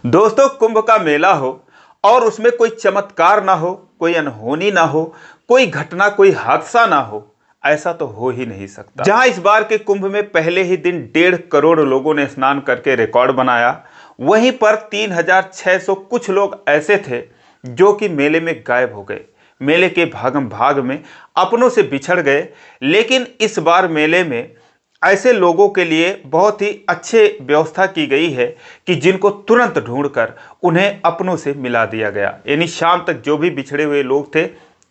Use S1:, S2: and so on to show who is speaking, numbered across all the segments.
S1: दोस्तों, कुंभ का मेला हो और उसमें कोई चमत्कार ना हो, कोई अनहोनी ना हो, कोई घटना, कोई हादसा ना हो, ऐसा तो हो ही नहीं सकता। जहां इस बार के कुंभ में पहले ही दिन 1.5 करोड़ लोगों ने स्नान करके रिकॉर्ड बनाया, वहीं पर 3600 कुछ लोग ऐसे थे जो कि मेले में गायब हो गए, मेले के भागम भाग में अपनों से बिछड़ गए। लेकिन इस बार मेले में ऐसे लोगों के लिए बहुत ही अच्छे व्यवस्था की गई है कि जिनको तुरंत ढूंढकर उन्हें अपनों से मिला दिया गया। यानी शाम तक जो भी बिछड़े हुए लोग थे,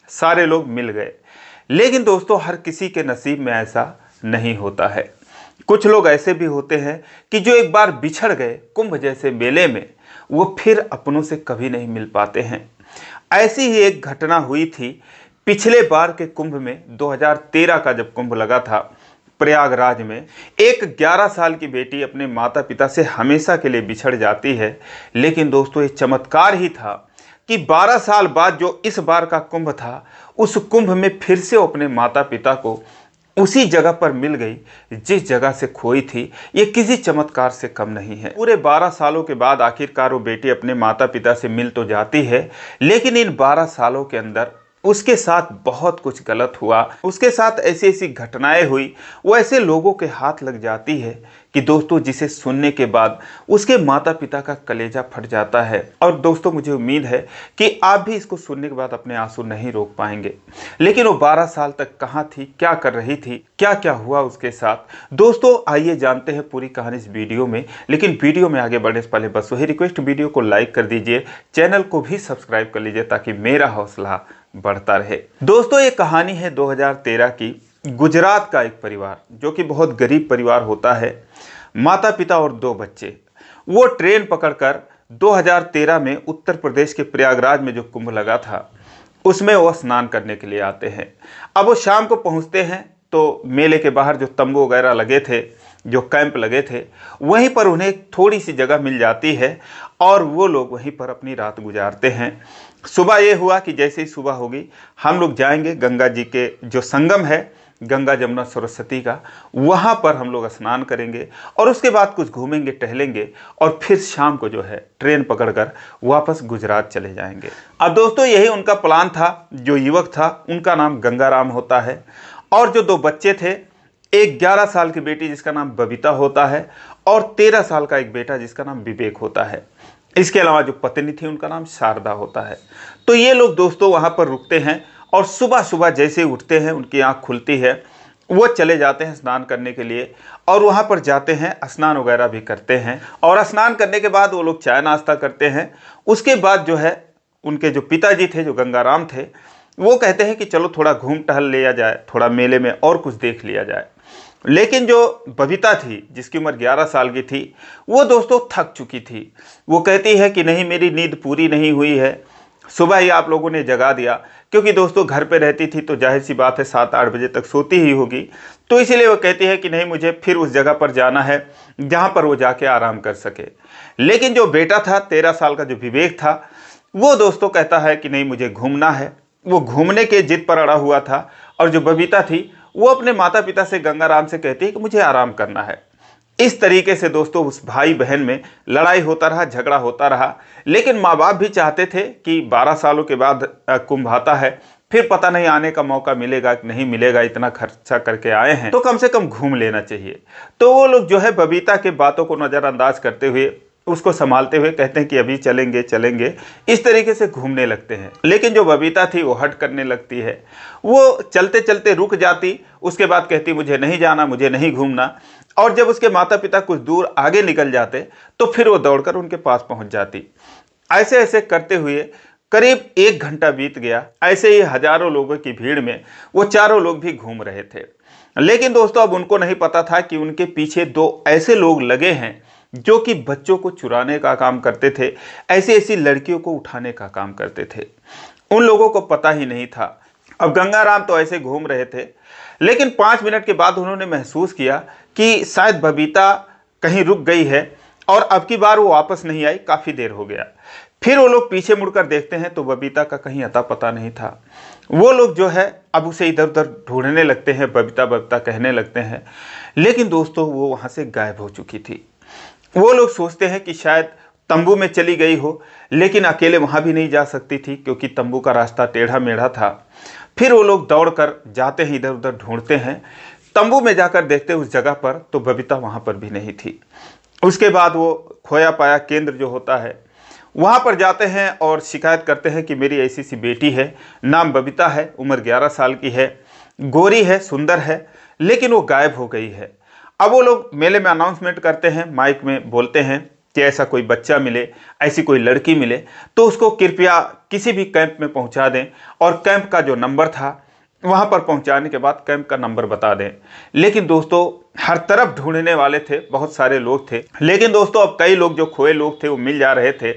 S1: सारे लोग मिल गए। लेकिन दोस्तों, हर किसी के नसीब में ऐसा नहीं होता है। कुछ लोग ऐसे भी होते हैं कि जो एक बार बिछड़ गए कुंभ जैसे मेले में, वो फिर अपनों से कभी नहीं मिल पाते हैं। ऐसी ही एक घटना हुई थी पिछले बार के कुंभ में। 2013 का जब कुंभ लगा था प्रयागराज में, एक 11 साल की बेटी अपने माता पिता से हमेशा के लिए बिछड़ जाती है। लेकिन दोस्तों, ये चमत्कार ही था कि 12 साल बाद जो इस बार का कुंभ था, उस कुंभ में फिर से वो अपने माता पिता को उसी जगह पर मिल गई जिस जगह से खोई थी। ये किसी चमत्कार से कम नहीं है। पूरे 12 सालों के बाद आखिरकार वो बेटी अपने माता पिता से मिल तो जाती है, लेकिन इन 12 सालों के अंदर उसके साथ बहुत कुछ गलत हुआ। उसके साथ ऐसी ऐसी घटनाएं हुई, वो ऐसे लोगों के हाथ लग जाती है कि दोस्तों, जिसे सुनने के बाद उसके माता पिता का कलेजा फट जाता है। और दोस्तों, मुझे उम्मीद है कि आप भी इसको सुनने के बाद अपने आंसू नहीं रोक पाएंगे। लेकिन वो 12 साल तक कहाँ थी, क्या कर रही थी, क्या क्या हुआ उसके साथ। दोस्तों, आइए जानते हैं पूरी कहानी इस वीडियो में। लेकिन वीडियो में आगे बढ़ने से पहले बस वही रिक्वेस्ट, वीडियो को लाइक कर दीजिए, चैनल को भी सब्सक्राइब कर लीजिए ताकि मेरा हौसला बढ़ता रहे। दोस्तों, ये कहानी है 2013 की। गुजरात का एक परिवार, जो कि बहुत गरीब परिवार होता है, माता पिता और 2 बच्चे, वो ट्रेन पकड़कर 2013 में उत्तर प्रदेश के प्रयागराज में जो कुंभ लगा था, उसमें वो स्नान करने के लिए आते हैं। अब वो शाम को पहुंचते हैं तो मेले के बाहर जो तंबू वगैरह लगे थे, जो कैंप लगे थे, वहीं पर उन्हें थोड़ी सी जगह मिल जाती है और वो लोग वहीं पर अपनी रात गुजारते हैं। सुबह ये हुआ कि जैसे ही सुबह होगी, हम लोग जाएंगे गंगा जी के जो संगम है, गंगा जमुना सरस्वती का, वहाँ पर हम लोग स्नान करेंगे और उसके बाद कुछ घूमेंगे टहलेंगे और फिर शाम को जो है ट्रेन पकड़कर वापस गुजरात चले जाएंगे। अब दोस्तों, यही उनका प्लान था। जो युवक था उनका नाम गंगाराम होता है और जो 2 बच्चे थे, एक 11 साल की बेटी जिसका नाम बबीता होता है और 13 साल का एक बेटा जिसका नाम विवेक होता है। इसके अलावा जो पत्नी थी उनका नाम शारदा होता है। तो ये लोग दोस्तों वहाँ पर रुकते हैं और सुबह सुबह जैसे ही उठते हैं, उनकी आँख खुलती है, वो चले जाते हैं स्नान करने के लिए और वहाँ पर जाते हैं, स्नान वगैरह भी करते हैं। और स्नान करने के बाद वो लोग चाय नाश्ता करते हैं। उसके बाद जो है उनके जो पिताजी थे, जो गंगाराम थे, वो कहते हैं कि चलो थोड़ा घूम टहल लिया जाए, थोड़ा मेले में और कुछ देख लिया जाए। लेकिन जो बबीता थी, जिसकी उम्र 11 साल की थी, वो दोस्तों थक चुकी थी। वो कहती है कि नहीं, मेरी नींद पूरी नहीं हुई है, सुबह ही आप लोगों ने जगा दिया। क्योंकि दोस्तों घर पे रहती थी तो जाहिर सी बात है 7-8 बजे तक सोती ही होगी। तो इसीलिए वो कहती है कि नहीं, मुझे फिर उस जगह पर जाना है जहाँ पर वो जाके आराम कर सके। लेकिन जो बेटा था 13 साल का, जो विवेक था, वो दोस्तों कहता है कि नहीं, मुझे घूमना है। वो घूमने के जिद पर अड़ा हुआ था। और जो बबीता थी, वो अपने माता पिता से, गंगाराम से कहती है कि मुझे आराम करना है। इस तरीके से दोस्तों उस भाई बहन में लड़ाई होता रहा, झगड़ा होता रहा। लेकिन माँ बाप भी चाहते थे कि 12 सालों के बाद कुंभ आता है, फिर पता नहीं आने का मौका मिलेगा कि नहीं मिलेगा, इतना खर्चा करके आए हैं तो कम से कम घूम लेना चाहिए। तो वो लोग जो है बबीता के बातों को नज़रअंदाज करते हुए, उसको संभालते हुए कहते हैं कि अभी चलेंगे चलेंगे, इस तरीके से घूमने लगते हैं। लेकिन जो बबीता थी वो हट करने लगती है। वो चलते चलते रुक जाती, उसके बाद कहती मुझे नहीं जाना, मुझे नहीं घूमना। और जब उसके माता पिता कुछ दूर आगे निकल जाते तो फिर वो दौड़कर उनके पास पहुंच जाती। ऐसे ऐसे करते हुए करीब 1 घंटा बीत गया। ऐसे ही हजारों लोगों की भीड़ में वो चारों लोग भी घूम रहे थे। लेकिन दोस्तों, अब उनको नहीं पता था कि उनके पीछे 2 ऐसे लोग लगे हैं जो कि बच्चों को चुराने का काम करते थे, ऐसी ऐसी लड़कियों को उठाने का काम करते थे। उन लोगों को पता ही नहीं था। अब गंगाराम तो ऐसे घूम रहे थे, लेकिन 5 मिनट के बाद उन्होंने महसूस किया कि शायद बबीता कहीं रुक गई है और अब की बार वो वापस नहीं आई, काफ़ी देर हो गया। फिर वो लोग पीछे मुड़कर देखते हैं तो बबीता का कहीं अता पता नहीं था। वो लोग जो है अब उसे इधर उधर ढूंढने लगते हैं, बबीता बबीता कहने लगते हैं। लेकिन दोस्तों, वो वहाँ से गायब हो चुकी थी। वो लोग सोचते हैं कि शायद तंबू में चली गई हो, लेकिन अकेले वहां भी नहीं जा सकती थी क्योंकि तंबू का रास्ता टेढ़ा मेढ़ा था। फिर वो लोग दौड़कर जाते हैं, इधर उधर ढूंढते हैं। तंबू में जाकर देखते उस जगह पर तो बबीता वहां पर भी नहीं थी। उसके बाद वो खोया पाया केंद्र जो होता है वहां पर जाते हैं और शिकायत करते हैं कि मेरी ऐसी सी बेटी है, नाम बबीता है, उम्र 11 साल की है, गोरी है, सुंदर है, लेकिन वो गायब हो गई है। अब वो लोग मेले में अनाउंसमेंट करते हैं, माइक में बोलते हैं कि ऐसा कोई बच्चा मिले, ऐसी कोई लड़की मिले तो उसको कृपया किसी भी कैंप में पहुंचा दें, और कैंप का जो नंबर था वहां पर पहुंचाने के बाद कैंप का नंबर बता दें। लेकिन दोस्तों हर तरफ ढूंढने वाले थे, बहुत सारे लोग थे, लेकिन दोस्तों अब कई लोग जो खोए लोग थे वो मिल जा रहे थे,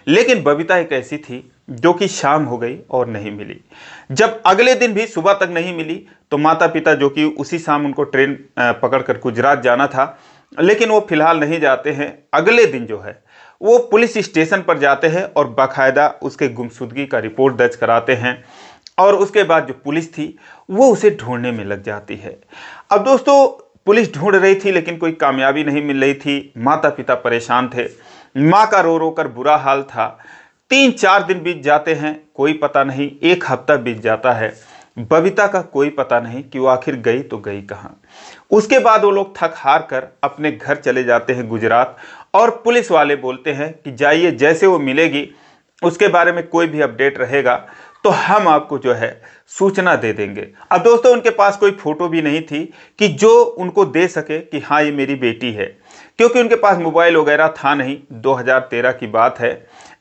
S1: लेकिन बबीता एक ऐसी थी जो कि शाम हो गई और नहीं मिली। जब अगले दिन भी सुबह तक नहीं मिली तो माता पिता, जो कि उसी शाम उनको ट्रेन पकड़कर गुजरात जाना था, लेकिन वो फिलहाल नहीं जाते हैं, अगले दिन जो है वो पुलिस स्टेशन पर जाते हैं और बाकायदा उसके गुमशुदगी का रिपोर्ट दर्ज कराते हैं। और उसके बाद जो पुलिस थी वो उसे ढूंढने में लग जाती है। अब दोस्तों पुलिस ढूंढ रही थी लेकिन कोई कामयाबी नहीं मिल रही थी। माता पिता परेशान थे, माँ का रो रो कर बुरा हाल था। 3-4 दिन बीत जाते हैं, कोई पता नहीं, 1 हफ्ता बीत जाता है, बबीता का कोई पता नहीं कि वो आखिर गई तो गई कहाँ। उसके बाद वो लोग थक हार कर अपने घर चले जाते हैं गुजरात, और पुलिस वाले बोलते हैं कि जाइए, जैसे वो मिलेगी उसके बारे में कोई भी अपडेट रहेगा तो हम आपको जो है सूचना दे देंगे। अब दोस्तों उनके पास कोई फोटो भी नहीं थी कि जो उनको दे सके कि हाँ ये मेरी बेटी है, क्योंकि उनके पास मोबाइल वगैरह था नहीं। 2013 की बात है,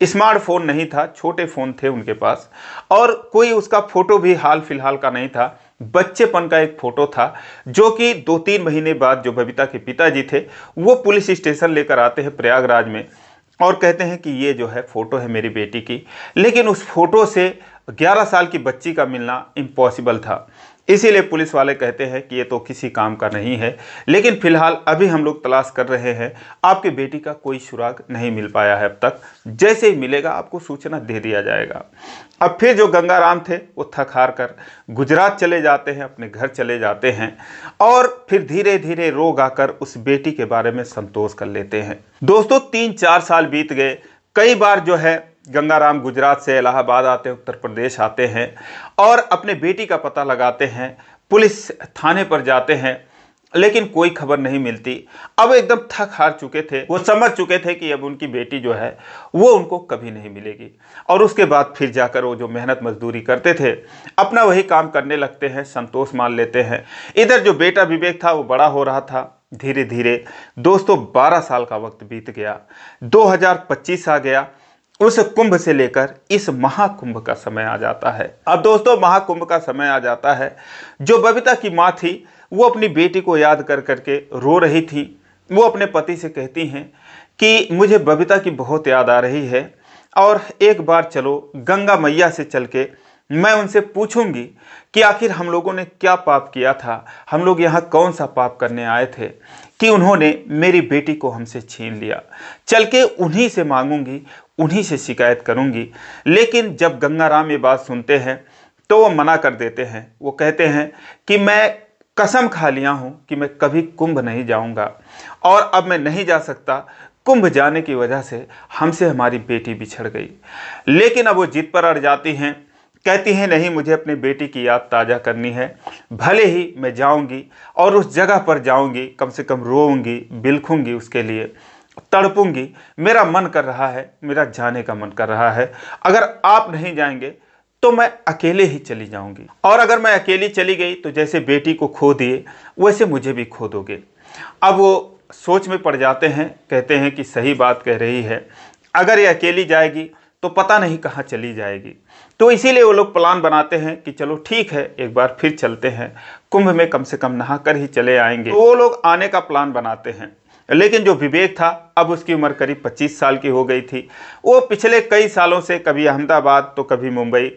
S1: स्मार्टफोन नहीं था, छोटे फ़ोन थे उनके पास, और कोई उसका फ़ोटो भी हाल फिलहाल का नहीं था। बच्चेपन का एक फ़ोटो था जो कि 2-3 महीने बाद जो बबीता के पिताजी थे वो पुलिस स्टेशन लेकर आते हैं प्रयागराज में और कहते हैं कि ये जो है फ़ोटो है मेरी बेटी की। लेकिन उस फोटो से 11 साल की बच्ची का मिलना इम्पॉसिबल था, इसीलिए पुलिस वाले कहते हैं कि ये तो किसी काम का नहीं है। लेकिन फिलहाल अभी हम लोग तलाश कर रहे हैं, आपकी बेटी का कोई सुराग नहीं मिल पाया है अब तक, जैसे ही मिलेगा आपको सूचना दे दिया जाएगा। अब फिर जो गंगाराम थे वो थक हार कर गुजरात चले जाते हैं, अपने घर चले जाते हैं, और फिर धीरे धीरे रोग आकर उस बेटी के बारे में संतोष कर लेते हैं। दोस्तों 3-4 साल बीत गए, कई बार जो है गंगाराम गुजरात से इलाहाबाद आते हैं, उत्तर प्रदेश आते हैं और अपने बेटी का पता लगाते हैं, पुलिस थाने पर जाते हैं, लेकिन कोई खबर नहीं मिलती। अब एकदम थक हार चुके थे, वो समझ चुके थे कि अब उनकी बेटी जो है वो उनको कभी नहीं मिलेगी। और उसके बाद फिर जाकर वो जो मेहनत मजदूरी करते थे अपना वही काम करने लगते हैं, संतोष मान लेते हैं। इधर जो बेटा विवेक था वो बड़ा हो रहा था धीरे धीरे। दोस्तों 12 साल का वक्त बीत गया, 2025 आ गया, उस कुंभ से लेकर इस महाकुंभ का समय आ जाता है। अब दोस्तों महाकुंभ का समय आ जाता है। जो बबीता की माँ थी वो अपनी बेटी को याद कर करके रो रही थी। वो अपने पति से कहती हैं कि मुझे बबीता की बहुत याद आ रही है, और एक बार चलो गंगा मैया से चल के मैं उनसे पूछूंगी कि आखिर हम लोगों ने क्या पाप किया था, हम लोग यहाँ कौन सा पाप करने आए थे कि उन्होंने मेरी बेटी को हमसे छीन लिया। चल के उन्हीं से मांगूंगी, उन्हीं से शिकायत करूंगी। लेकिन जब गंगाराम ये बात सुनते हैं तो वो मना कर देते हैं। वो कहते हैं कि मैं कसम खा लिया हूं कि मैं कभी कुंभ नहीं जाऊंगा, और अब मैं नहीं जा सकता। कुंभ जाने की वजह से हमसे हमारी बेटी बिछड़ गई। लेकिन अब वो जिद पर अड़ जाती हैं, कहती हैं नहीं, मुझे अपनी बेटी की याद ताज़ा करनी है, भले ही मैं जाऊंगी और उस जगह पर जाऊंगी, कम से कम रोऊंगी, बिलखूंगी, उसके लिए तड़पूंगी। मेरा मन कर रहा है, मेरा जाने का मन कर रहा है। अगर आप नहीं जाएंगे तो मैं अकेले ही चली जाऊंगी, और अगर मैं अकेली चली गई तो जैसे बेटी को खो दिए वैसे मुझे भी खो दोगे। अब वो सोच में पड़ जाते हैं, कहते हैं कि सही बात कह रही है, अगर ये अकेली जाएगी तो पता नहीं कहाँ चली जाएगी। तो इसीलिए वो लोग प्लान बनाते हैं कि चलो ठीक है, एक बार फिर चलते हैं, कुंभ में कम से कम नहा कर ही चले आएंगे। तो वो लोग आने का प्लान बनाते हैं। लेकिन जो विवेक था अब उसकी उम्र करीब 25 साल की हो गई थी। वो पिछले कई सालों से कभी अहमदाबाद तो कभी मुंबई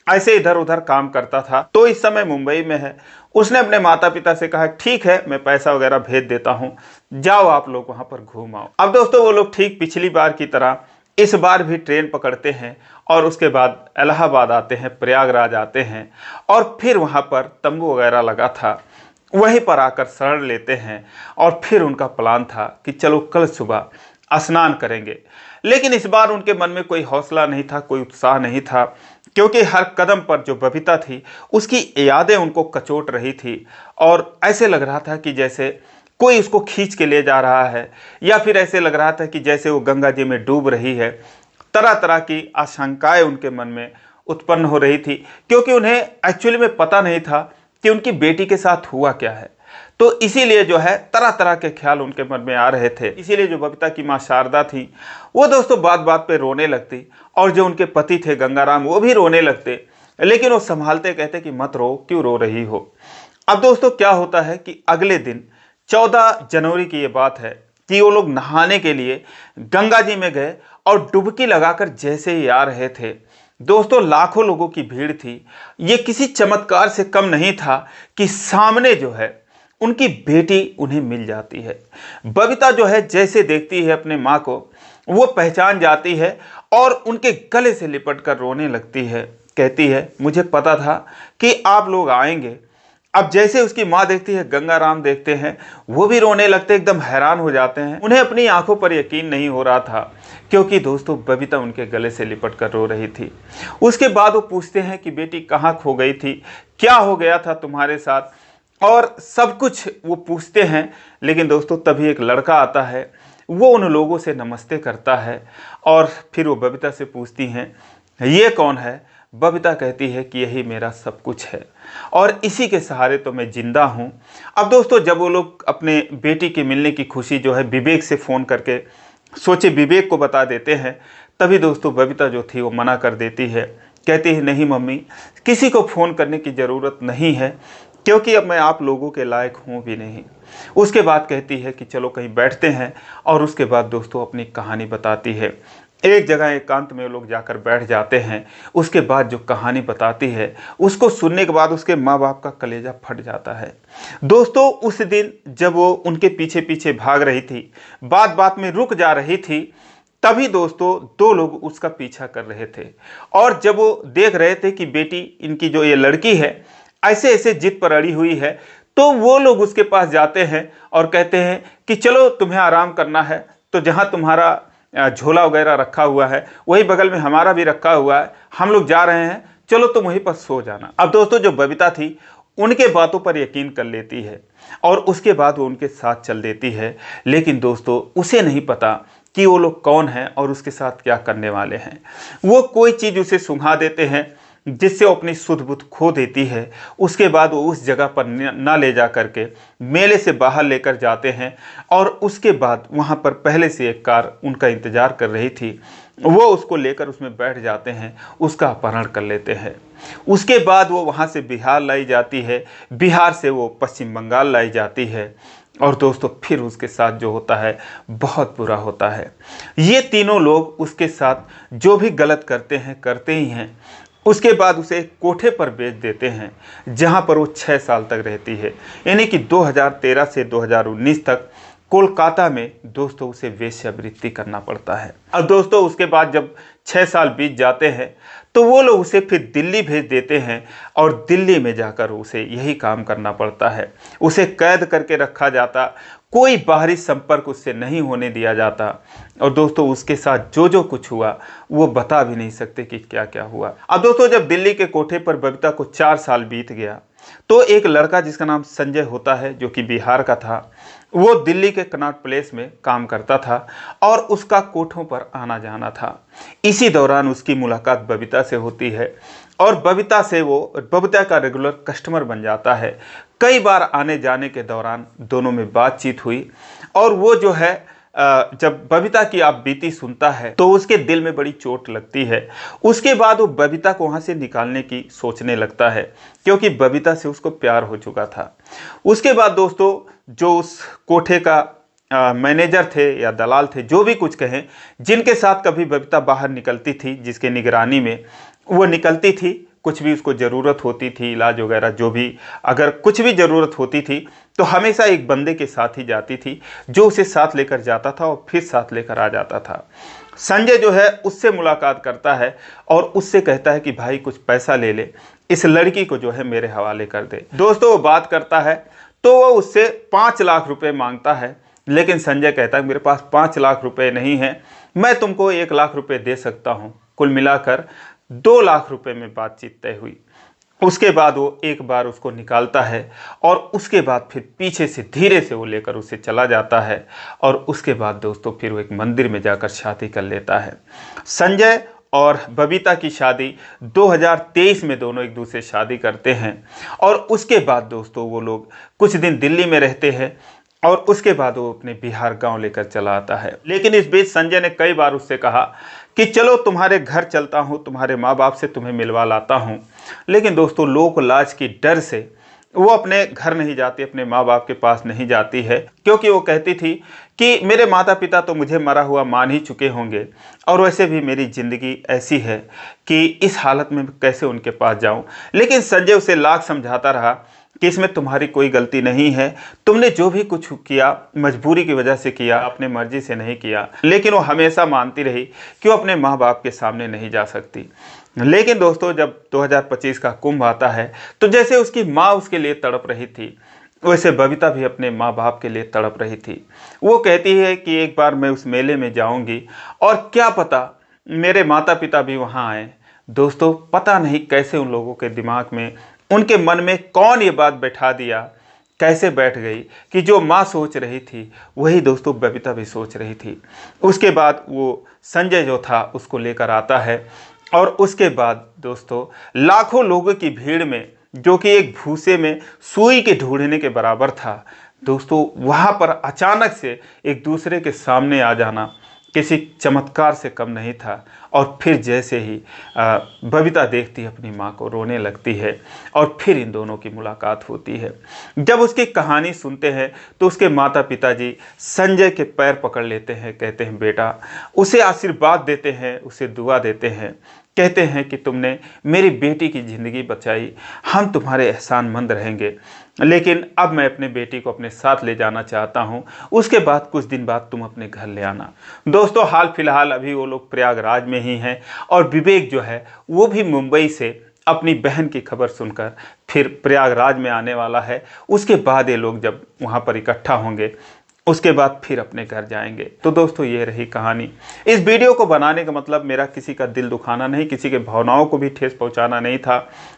S1: ऐसे इधर उधर काम करता था, तो इस समय मुंबई में है। उसने अपने माता पिता से कहा ठीक है, मैं पैसा वगैरह भेज देता हूँ, जाओ आप लोग वहाँ पर घूम आओ। अब दोस्तों वो लोग ठीक पिछली बार की तरह इस बार भी ट्रेन पकड़ते हैं और उसके बाद इलाहाबाद आते हैं, प्रयागराज आते हैं, और फिर वहाँ पर तंबू वगैरह लगा था वहीं पर आकर शरण लेते हैं। और फिर उनका प्लान था कि चलो कल सुबह स्नान करेंगे। लेकिन इस बार उनके मन में कोई हौसला नहीं था, कोई उत्साह नहीं था, क्योंकि हर कदम पर जो बबीता थी उसकी यादें उनको कचोट रही थी और ऐसे लग रहा था कि जैसे कोई उसको खींच के ले जा रहा है, या फिर ऐसे लग रहा था कि जैसे वो गंगा जी में डूब रही है। तरह तरह की आशंकाएं उनके मन में उत्पन्न हो रही थी, क्योंकि उन्हें एक्चुअली में पता नहीं था कि उनकी बेटी के साथ हुआ क्या है। तो इसीलिए जो है तरह तरह के ख्याल उनके मन में आ रहे थे। इसीलिए जो बबीता की माँ शारदा थी वो दोस्तों बात बात पे रोने लगती, और जो उनके पति थे गंगाराम वो भी रोने लगते, लेकिन वो संभालते, कहते कि मत रो, क्यों रो रही हो। अब दोस्तों क्या होता है कि अगले दिन 14 जनवरी की ये बात है कि वो लोग नहाने के लिए गंगा जी में गए और डुबकी लगाकर जैसे ही आ रहे थे दोस्तों लाखों लोगों की भीड़ थी। ये किसी चमत्कार से कम नहीं था कि सामने जो है उनकी बेटी उन्हें मिल जाती है। बबीता जो है जैसे देखती है अपने माँ को वो पहचान जाती है और उनके गले से लिपट कर रोने लगती है। कहती है मुझे पता था कि आप लोग आएंगे। अब जैसे उसकी माँ देखती है, गंगाराम देखते हैं, वो भी रोने लगते, एकदम हैरान हो जाते हैं। उन्हें अपनी आंखों पर यकीन नहीं हो रहा था, क्योंकि दोस्तों बबीता उनके गले से लिपट कर रो रही थी। उसके बाद वो पूछते हैं कि बेटी कहाँ खो गई थी, क्या हो गया था तुम्हारे साथ, और सब कुछ वो पूछते हैं। लेकिन दोस्तों तभी एक लड़का आता है, वो उन लोगों से नमस्ते करता है और फिर वो बबीता से पूछती हैं ये कौन है। बबीता कहती है कि यही मेरा सब कुछ है और इसी के सहारे तो मैं जिंदा हूँ। अब दोस्तों जब वो लोग अपने बेटी के मिलने की खुशी जो है विवेक से फ़ोन करके सोचे विवेक को बता देते हैं, तभी दोस्तों बबीता जो थी वो मना कर देती है। कहती है नहीं मम्मी, किसी को फ़ोन करने की ज़रूरत नहीं है, क्योंकि अब मैं आप लोगों के लायक हूँ भी नहीं। उसके बाद कहती है कि चलो कहीं बैठते हैं, और उसके बाद दोस्तों अपनी कहानी बताती है। एक जगह एकांत में वो लोग जाकर बैठ जाते हैं। उसके बाद जो कहानी बताती है उसको सुनने के बाद उसके माँ बाप का कलेजा फट जाता है। दोस्तों उस दिन जब वो उनके पीछे पीछे भाग रही थी, बात बात में रुक जा रही थी, तभी दोस्तों दो लोग उसका पीछा कर रहे थे। और जब वो देख रहे थे कि बेटी इनकी जो ये लड़की है ऐसे ऐसे जिद पर अड़ी हुई है, तो वो लोग उसके पास जाते हैं और कहते हैं कि चलो तुम्हें आराम करना है तो जहाँ तुम्हारा झोला वगैरह रखा हुआ है वही बगल में हमारा भी रखा हुआ है, हम लोग जा रहे हैं, चलो तुम वहीं पर सो जाना। अब दोस्तों जो बबीता थी उनके बातों पर यकीन कर लेती है और उसके बाद वो उनके साथ चल देती है। लेकिन दोस्तों उसे नहीं पता कि वो लोग कौन हैं और उसके साथ क्या करने वाले हैं। वो कोई चीज़ उसे सुंघा देते हैं जिससे वो अपनी सुध बुध खो देती है। उसके बाद वो उस जगह पर ना ले जा करके मेले से बाहर लेकर जाते हैं, और उसके बाद वहाँ पर पहले से एक कार उनका इंतज़ार कर रही थी, वो उसको लेकर उसमें बैठ जाते हैं, उसका अपहरण कर लेते हैं। उसके बाद वो वहाँ से बिहार लाई जाती है, बिहार से वो पश्चिम बंगाल लाई जाती है, और दोस्तों फिर उसके साथ जो होता है बहुत बुरा होता है। ये तीनों लोग उसके साथ जो भी गलत करते हैं करते ही हैं। उसके बाद उसे एक कोठे पर बेच देते हैं जहां पर वो 6 साल तक रहती है, यानी कि 2013 से 2019 तक कोलकाता में दोस्तों उसे वेश्यावृत्ति करना पड़ता है। और दोस्तों उसके बाद जब 6 साल बीत जाते हैं तो वो लोग उसे फिर दिल्ली भेज देते हैं, और दिल्ली में जाकर उसे यही काम करना पड़ता है। उसे कैद करके रखा जाता, कोई बाहरी संपर्क उससे नहीं होने दिया जाता, और दोस्तों उसके साथ जो जो कुछ हुआ वो बता भी नहीं सकते कि क्या क्या हुआ। अब दोस्तों जब दिल्ली के कोठे पर बबीता को 4 साल बीत गया तो एक लड़का जिसका नाम संजय होता है, जो कि बिहार का था, वो दिल्ली के कनॉट प्लेस में काम करता था और उसका कोठों पर आना जाना था। इसी दौरान उसकी मुलाकात बबीता से होती है और बबीता का रेगुलर कस्टमर बन जाता है। कई बार आने जाने के दौरान दोनों में बातचीत हुई, और वो जो है जब बबीता की आप बीती सुनता है तो उसके दिल में बड़ी चोट लगती है। उसके बाद वो बबीता को वहाँ से निकालने की सोचने लगता है, क्योंकि बबीता से उसको प्यार हो चुका था। उसके बाद दोस्तों जो उस कोठे का मैनेजर थे या दलाल थे, जो भी कुछ कहें, जिनके साथ कभी बबीता बाहर निकलती थी, जिसके निगरानी में वो निकलती थी, कुछ भी उसको ज़रूरत होती थी, इलाज वगैरह जो भी, अगर कुछ भी ज़रूरत होती थी तो हमेशा एक बंदे के साथ ही जाती थी, जो उसे साथ लेकर जाता था और फिर साथ लेकर आ जाता था। संजय जो है उससे मुलाकात करता है और उससे कहता है कि भाई कुछ पैसा ले ले, इस लड़की को जो है मेरे हवाले कर दे। दोस्तों वो बात करता है तो वो उससे 5 लाख रुपए मांगता है, लेकिन संजय कहता है मेरे पास 5 लाख रुपए नहीं है, मैं तुमको 1 लाख रुपए दे सकता हूँ। कुल मिलाकर 2 लाख रुपए में बातचीत तय हुई। उसके बाद वो एक बार उसको निकालता है और उसके बाद फिर पीछे से धीरे से वो लेकर उसे चला जाता है और उसके बाद दोस्तों फिर वो एक मंदिर में जाकर शादी कर लेता है। संजय और बबीता की शादी 2023 में दोनों एक दूसरे शादी करते हैं और उसके बाद दोस्तों वो लोग कुछ दिन दिल्ली में रहते हैं और उसके बाद वो अपने बिहार गांव लेकर चला आता है। लेकिन इस बीच संजय ने कई बार उससे कहा कि चलो तुम्हारे घर चलता हूँ, तुम्हारे माँ बाप से तुम्हें मिलवा लाता हूँ। लेकिन दोस्तों लोक लाज की डर से वो अपने घर नहीं जाती, अपने माँ बाप के पास नहीं जाती है, क्योंकि वो कहती थी कि मेरे माता पिता तो मुझे मरा हुआ मान ही चुके होंगे और वैसे भी मेरी ज़िंदगी ऐसी है कि इस हालत में कैसे उनके पास जाऊं। लेकिन संजय उसे लाख समझाता रहा कि इसमें तुम्हारी कोई गलती नहीं है, तुमने जो भी कुछ किया मजबूरी की वजह से किया, अपने मर्जी से नहीं किया। लेकिन वो हमेशा मानती रही कि वो अपने माँ बाप के सामने नहीं जा सकती। लेकिन दोस्तों जब 2025 का कुंभ आता है तो जैसे उसकी माँ उसके लिए तड़प रही थी, वैसे बबीता भी अपने माँ बाप के लिए तड़प रही थी। वो कहती है कि एक बार मैं उस मेले में जाऊंगी और क्या पता मेरे माता पिता भी वहाँ आए। दोस्तों पता नहीं कैसे उन लोगों के दिमाग में, उनके मन में कौन ये बात बैठा दिया, कैसे बैठ गई कि जो माँ सोच रही थी वही दोस्तों बबीता भी सोच रही थी। उसके बाद वो संजय जो था उसको लेकर आता है और उसके बाद दोस्तों लाखों लोगों की भीड़ में, जो कि एक भूसे में सुई के ढूंढने के बराबर था दोस्तों, वहाँ पर अचानक से एक दूसरे के सामने आ जाना किसी चमत्कार से कम नहीं था। और फिर जैसे ही बबीता देखती है अपनी माँ को, रोने लगती है और फिर इन दोनों की मुलाकात होती है। जब उसकी कहानी सुनते हैं तो उसके माता पिताजी संजय के पैर पकड़ लेते हैं, कहते हैं बेटा, उसे आशीर्वाद देते हैं, उसे दुआ देते हैं, कहते हैं कि तुमने मेरी बेटी की ज़िंदगी बचाई, हम तुम्हारे एहसानमंद रहेंगे। लेकिन अब मैं अपने बेटी को अपने साथ ले जाना चाहता हूं, उसके बाद कुछ दिन बाद तुम अपने घर ले आना। दोस्तों हाल फिलहाल अभी वो लोग प्रयागराज में ही हैं और विवेक जो है वो भी मुंबई से अपनी बहन की खबर सुनकर फिर प्रयागराज में आने वाला है। उसके बाद ये लोग जब वहाँ पर इकट्ठा होंगे उसके बाद फिर अपने घर जाएंगे। तो दोस्तों ये रही कहानी। इस वीडियो को बनाने का मतलब मेरा किसी का दिल दुखाना नहीं, किसी के भावनाओं को भी ठेस पहुंचाना नहीं था,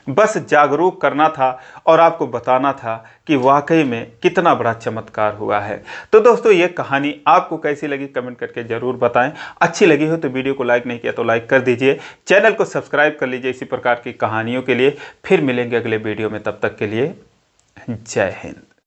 S1: बस जागरूक करना था और आपको बताना था कि वाकई में कितना बड़ा चमत्कार हुआ है। तो दोस्तों ये कहानी आपको कैसी लगी कमेंट करके ज़रूर बताएं। अच्छी लगी हो तो वीडियो को लाइक नहीं किया तो लाइक कर दीजिए, चैनल को सब्सक्राइब कर लीजिए इसी प्रकार की कहानियों के लिए। फिर मिलेंगे अगले वीडियो में, तब तक के लिए जय हिंद।